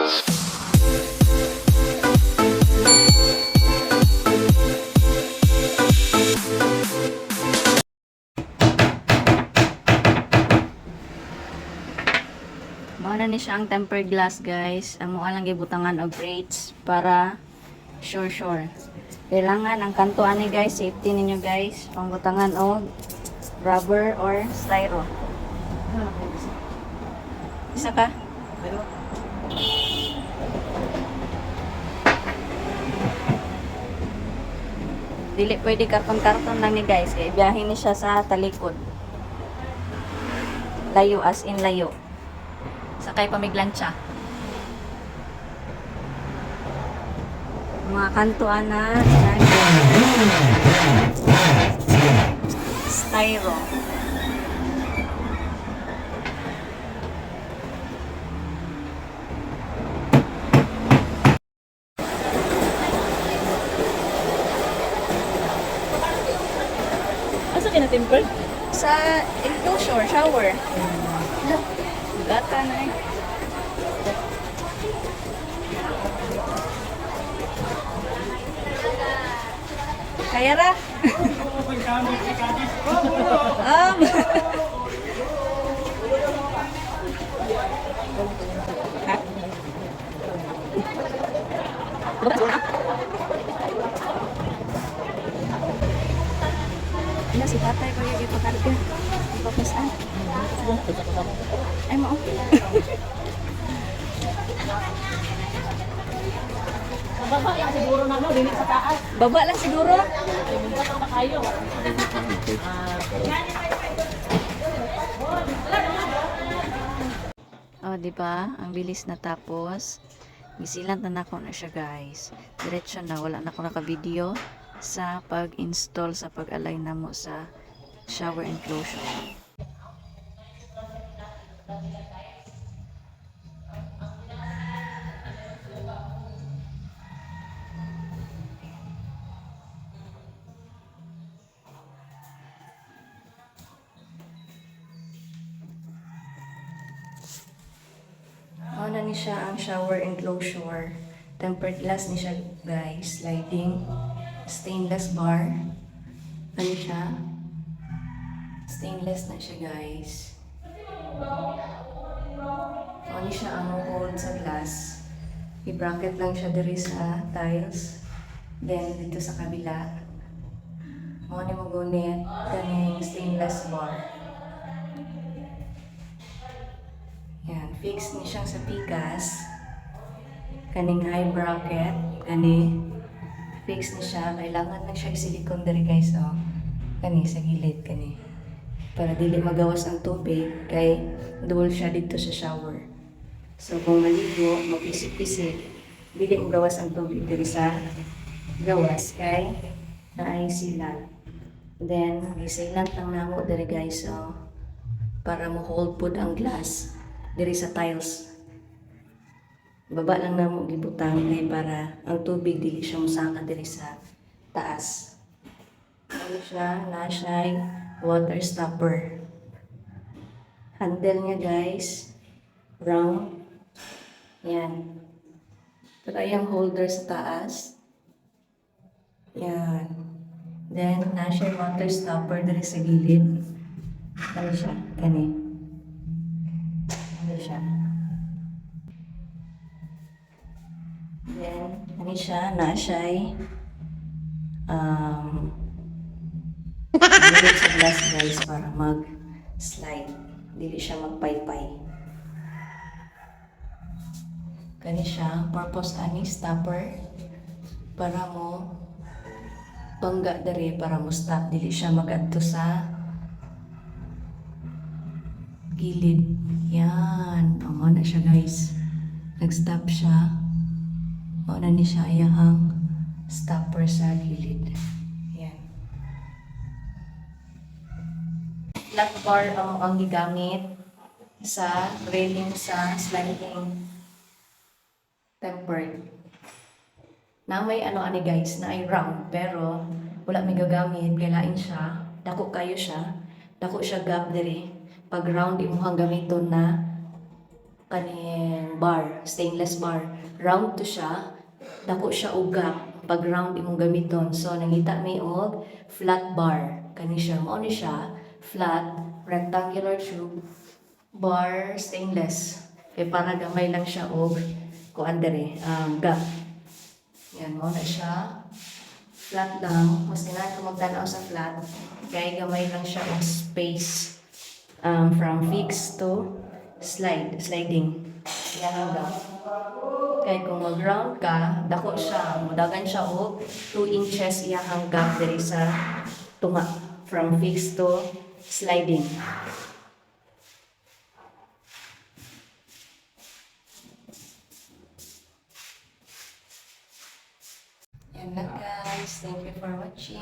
Mao na ni siya ang tempered glass, guys. Amo lang gibutangan og grates para sure. Kailangan ang kanto ani, guys, safety ninyo, guys. Pangbutangan og rubber or styro. Isa ka? Dili pwede karton-karton lang ni, guys. Kaya ibiyahin ni siya sa talikod. Layo, as in layo. Sakay pamiglansya. Mga kantuan na styro. Asa kinatimple? Sa enclosure, shower. Gata na eh. Kaya ra? Ano si tatay ko yung ipakarga? Ipapasan? Ay, mo. Baba yan siguro na, no? Dinig sa taas. Baba lang siguro. Dinig ka kayo. Oh, di ba? Ang bilis na tapos. Gisilan na nako na siya, guys. Diretso na, wala na ako naka-video sa pag-install, sa pag-align na mo sa shower enclosure. Na ni siya ang shower enclosure. Tempered glass ni siya, guys. Sliding. Stainless bar. Ano siya? Stainless na siya, guys. Ano siya ang hold sa glass. I-bracket lang siya diri sa tiles. Then, dito sa kabila. Mga ni mo gunit. Kaning stainless bar. Yan, fix ni siyang sa pikas. Kaning high bracket, kani fix ni siya. Kailangan lang siya silicone diri, guys, oh. Kani sa gilid kani. Para dili magawas ang tubig kay dual siya dito sa shower. So kung maligo, mapisik-pisik, dili magawas ang tubig diri sa gawas kay naay silan. Then, gisilant lang namo diri, guys, oh. Para mo hold pud ang glass diri sa tiles. Baba lang na mo gibutang kay para ang tubig dili siya musaka diri sa taas. Ano siya? Na siya water stopper. Handle niya, guys, round. Yan. Pero yung holder sa taas. Yan. Then, na siya water stopper diri sa gilid. Ano siya? Kani. Siya. Then, ano siya? Na siya dili sa glass, guys, para mag-slide. Dili siya magpaypay. Kani siya. Purpose ani stopper para mo bangga dari, para mo stop. Dili siya magadto sa gilid. Yan. Amo na siya, guys. Nag-stop siya. Amo na ni siya ayahang stopper sa gilid. Yan. Lock bar ang gigamit sa railing sa sliding tempered. Na may ano ani, guys, na ay round pero wala may gagamit, kailain siya. Dako siya gap diri. Pag round imuhang gamiton na kaning bar, stainless bar. Round to siya, dako siya og gap pag round imong gamiton. So nangita mi og flat bar. Kani siya, mao ni siya, flat rectangular tube bar stainless. Kay para gamay lang siya og kuan dere, gap. Yan, mao na siya. Flat lang, mas kailangan ko magtanaw sa flat. Kaya gamay lang siya og space from fixed to sliding. Yan ang gap. Kaya kung mag-round ka, dako siya, mudagan siya og 2 inches iyahang gap diri sa tunga from fixed to sliding. Yan lang guys. Thank you for watching.